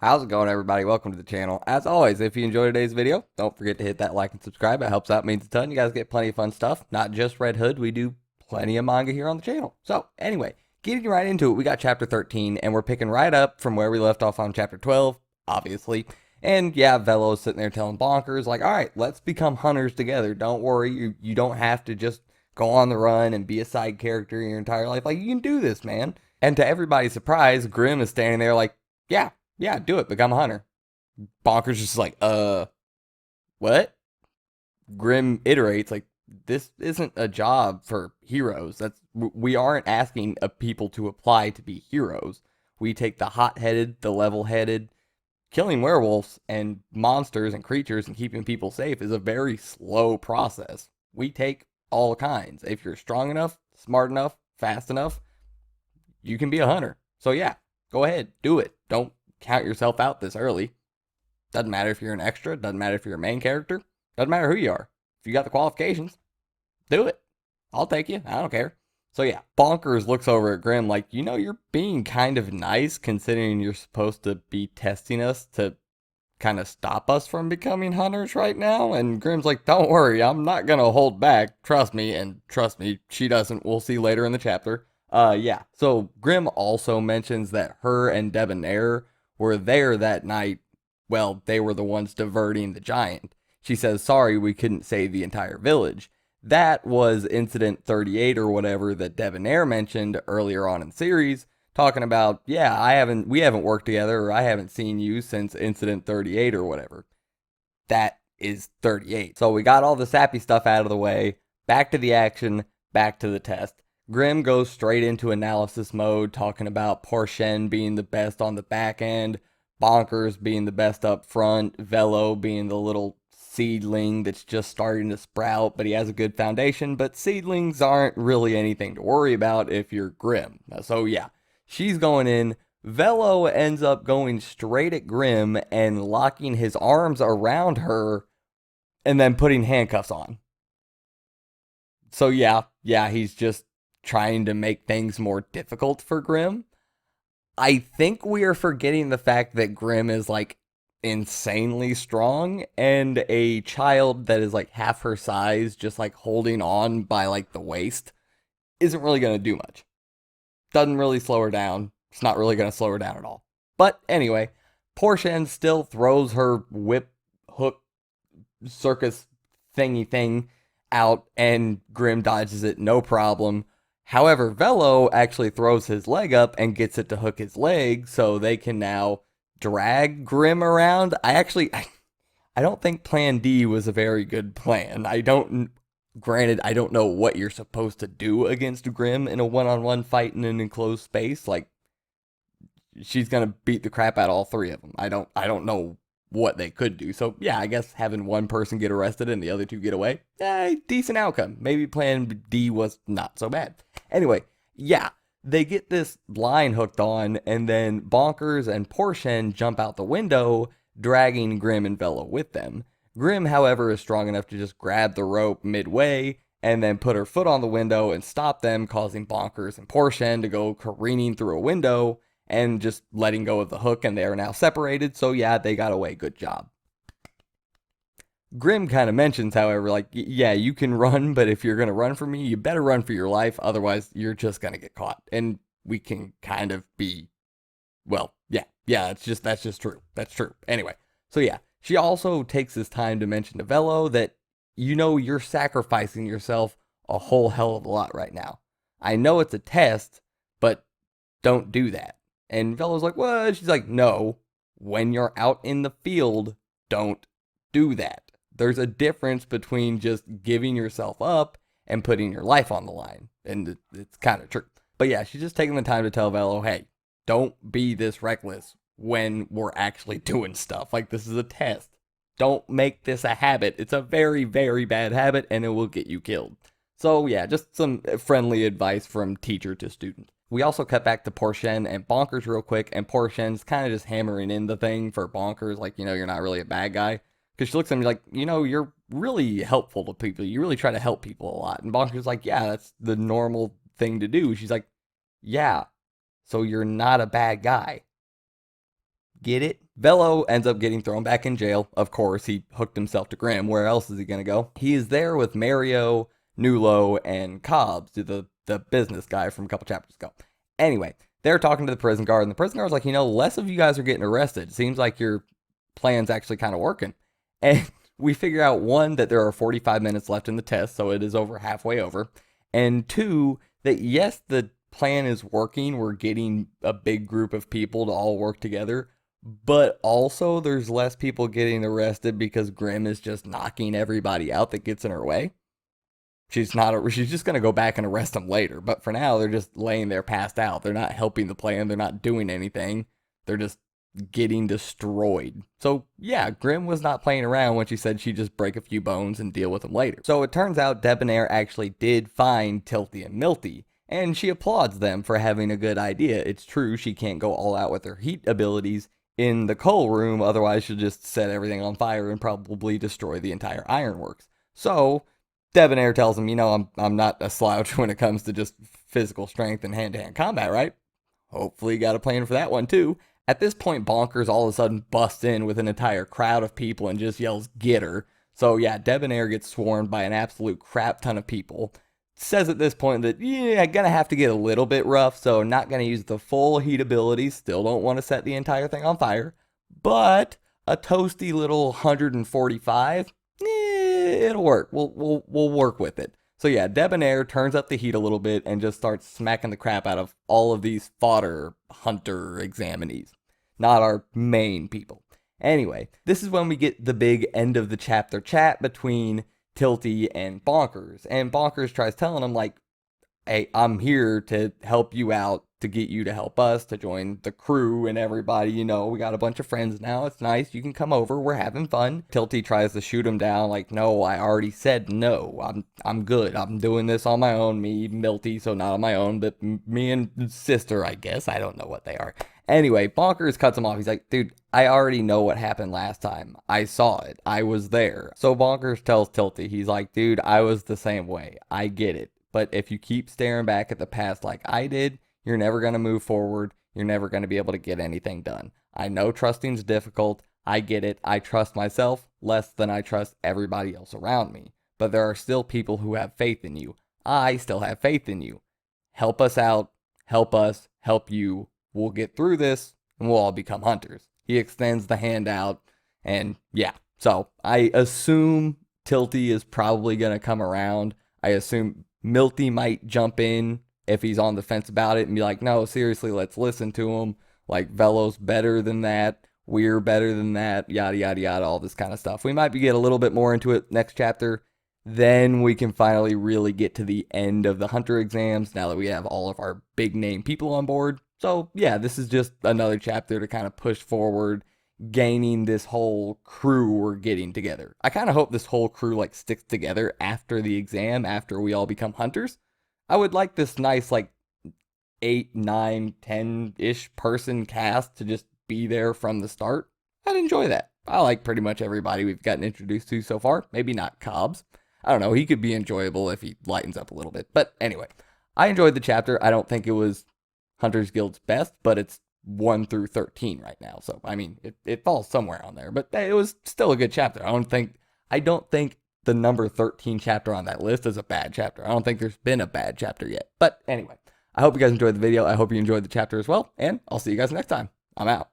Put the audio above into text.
How's it going, everybody? Welcome to the channel. As always, if you enjoyed today's video, don't forget to hit that like and subscribe. It helps out, means a ton. You guys get plenty of fun stuff. Not just Red Hood, we do plenty of manga here on the channel. So, anyway, getting right into it, we got chapter 13, and we're picking right up from where we left off on chapter 12, obviously. And yeah, Velo's sitting there telling Bonkers, like, all right, let's become hunters together. Don't worry, you don't have to just go on the run and be a side character your entire life. Like, you can do this, man. And to everybody's surprise, Grim is standing there like, yeah, do it. Become a hunter. Bonkers just like, what? Grim iterates like, this isn't a job for heroes. We aren't asking a people to apply to be heroes. We take the hot-headed, the level-headed. Killing werewolves and monsters and creatures and keeping people safe is a very slow process. We take all kinds. If you're strong enough, smart enough, fast enough, you can be a hunter. So yeah, go ahead, do it. Don't count yourself out this early. Doesn't matter if you're an extra, doesn't matter if you're a main character, doesn't matter who you are. If you got the qualifications, do it. I'll take you. I don't care. So yeah, Bonkers looks over at Grim like, you're being kind of nice considering you're supposed to be testing us to kind of stop us from becoming hunters right now. And Grim's like, don't worry, I'm not going to hold back. Trust me. And trust me, she doesn't. We'll see later in the chapter. Yeah. So Grim also mentions that her and Debonair were there that night. Well, they were the ones diverting the giant. She says, sorry, we couldn't save the entire village. That was Incident 38 or whatever that Debonair mentioned earlier on in the series, talking about, yeah, we haven't worked together, or I haven't seen you since Incident 38 or whatever. That is 38. So we got all the sappy stuff out of the way, back to the action, back to the test. Grim goes straight into analysis mode, talking about Porschen being the best on the back end, Bonkers being the best up front, Velo being the little seedling that's just starting to sprout, but he has a good foundation. But seedlings aren't really anything to worry about if you're Grim. So yeah, she's going in. Velo ends up going straight at Grim and locking his arms around her and then putting handcuffs on. So yeah, he's just trying to make things more difficult for Grim. I think we are forgetting the fact that Grim is like insanely strong, and a child that is like half her size just like holding on by like the waist isn't really going to do much. Doesn't really slow her down. It's not really going to slow her down at all. But anyway, Porschen still throws her whip hook circus thingy thing out, and Grim dodges it no problem. However, Velo actually throws his leg up and gets it to hook his leg, so they can now drag Grim around. I don't think Plan D was a very good plan. Granted, I don't know what you're supposed to do against Grim in a one-on-one fight in an enclosed space. Like, she's gonna beat the crap out of all three of them. I don't know what they could do. So yeah, I guess having one person get arrested and the other two get away, decent outcome. Maybe Plan D was not so bad. Anyway, yeah, they get this line hooked on, and then Bonkers and Porschen jump out the window, dragging Grim and Velo with them. Grim, however, is strong enough to just grab the rope midway and then put her foot on the window and stop them, causing Bonkers and Porschen to go careening through a window and just letting go of the hook, and they are now separated. So yeah, they got away. Good job. Grim kind of mentions, however, like, yeah, you can run, but if you're going to run for me, you better run for your life. Otherwise, you're just going to get caught. And we can kind of be, well, yeah, that's just true. That's true. Anyway, so yeah, she also takes this time to mention to Velo that, you're sacrificing yourself a whole hell of a lot right now. I know it's a test, but don't do that. And Velo's like, what? She's like, no, when you're out in the field, don't do that. There's a difference between just giving yourself up and putting your life on the line. And it's kind of true. But yeah, she's just taking the time to tell Velo, hey, don't be this reckless when we're actually doing stuff. Like, this is a test. Don't make this a habit. It's a very, very bad habit, and it will get you killed. So yeah, just some friendly advice from teacher to student. We also cut back to Porschen and Bonkers real quick, and Porschen's kind of just hammering in the thing for Bonkers, like, you're not really a bad guy. Because she looks at me like, you're really helpful to people. You really try to help people a lot. And Bonkers like, yeah, that's the normal thing to do. She's like, yeah, so you're not a bad guy. Get it? Velo ends up getting thrown back in jail. Of course, he hooked himself to Grimm. Where else is he going to go? He is there with Mario, Nulo, and Cobbs, the business guy from a couple chapters ago. Anyway, they're talking to the prison guard, and the prison guard's like, less of you guys are getting arrested. It seems like your plan's actually kind of working. And we figure out, one, that there are 45 minutes left in the test, so it is over halfway over. And two, that yes, the plan is working. We're getting a big group of people to all work together. But also, there's less people getting arrested because Grimm is just knocking everybody out that gets in her way. She's just going to go back and arrest them later. But for now, they're just laying there passed out. They're not helping the plan. They're not doing anything. They're just getting destroyed. So yeah, Grimm was not playing around when she said she'd just break a few bones and deal with them later. So it turns out Debonair actually did find Tilty and Milty, and she applauds them for having a good idea. It's true she can't go all out with her heat abilities in the coal room, otherwise she'll just set everything on fire and probably destroy the entire ironworks. So Debonair tells him, I'm not a slouch when it comes to just physical strength and hand-to-hand combat, right? Hopefully you got a plan for that one too. At this point, Bonkers all of a sudden busts in with an entire crowd of people and just yells, "Get her." So yeah, Debonair gets swarmed by an absolute crap ton of people. Says at this point that, gonna have to get a little bit rough, so not gonna use the full heat abilities, still don't want to set the entire thing on fire, but a toasty little 145, it'll work. We'll work with it. So yeah, Debonair turns up the heat a little bit and just starts smacking the crap out of all of these fodder hunter examinees. Not our main people. Anyway, this is when we get the big end of the chapter chat between Tilty and Bonkers. And Bonkers tries telling him, like, hey, I'm here to help you out, to get you to help us, to join the crew and everybody, we got a bunch of friends now. It's nice. You can come over. We're having fun. Tilty tries to shoot him down, like, no, I already said no. I'm good. I'm doing this on my own. Me, Milty, so not on my own, but me and sister, I guess. I don't know what they are. Anyway, Bonkers cuts him off. He's like, dude, I already know what happened last time. I saw it. I was there. So Bonkers tells Tilty, he's like, dude, I was the same way. I get it. But if you keep staring back at the past like I did, you're never going to move forward. You're never going to be able to get anything done. I know trusting's difficult. I get it. I trust myself less than I trust everybody else around me. But there are still people who have faith in you. I still have faith in you. Help us out. Help us. Help you. We'll get through this, and we'll all become hunters. He extends the hand out, and yeah. So I assume Tilty is probably going to come around. I assume Milty might jump in if he's on the fence about it and be like, no, seriously, let's listen to him. Like, Velo's better than that. We're better than that. Yada, yada, yada, all this kind of stuff. We might get a little bit more into it next chapter. Then we can finally really get to the end of the hunter exams now that we have all of our big name people on board. So yeah, this is just another chapter to kind of push forward, gaining this whole crew we're getting together. I kind of hope this whole crew like sticks together after the exam, after we all become hunters. I would like this nice like 8, 9, 10-ish person cast to just be there from the start. I'd enjoy that. I like pretty much everybody we've gotten introduced to so far. Maybe not Cobbs. I don't know. He could be enjoyable if he lightens up a little bit. But anyway, I enjoyed the chapter. I don't think it was Hunter's Guild's best, but it's 1 through 13 right now. So, I mean, it falls somewhere on there. But it was still a good chapter. I don't think the number 13 chapter on that list is a bad chapter. I don't think there's been a bad chapter yet. But anyway, I hope you guys enjoyed the video. I hope you enjoyed the chapter as well. And I'll see you guys next time. I'm out.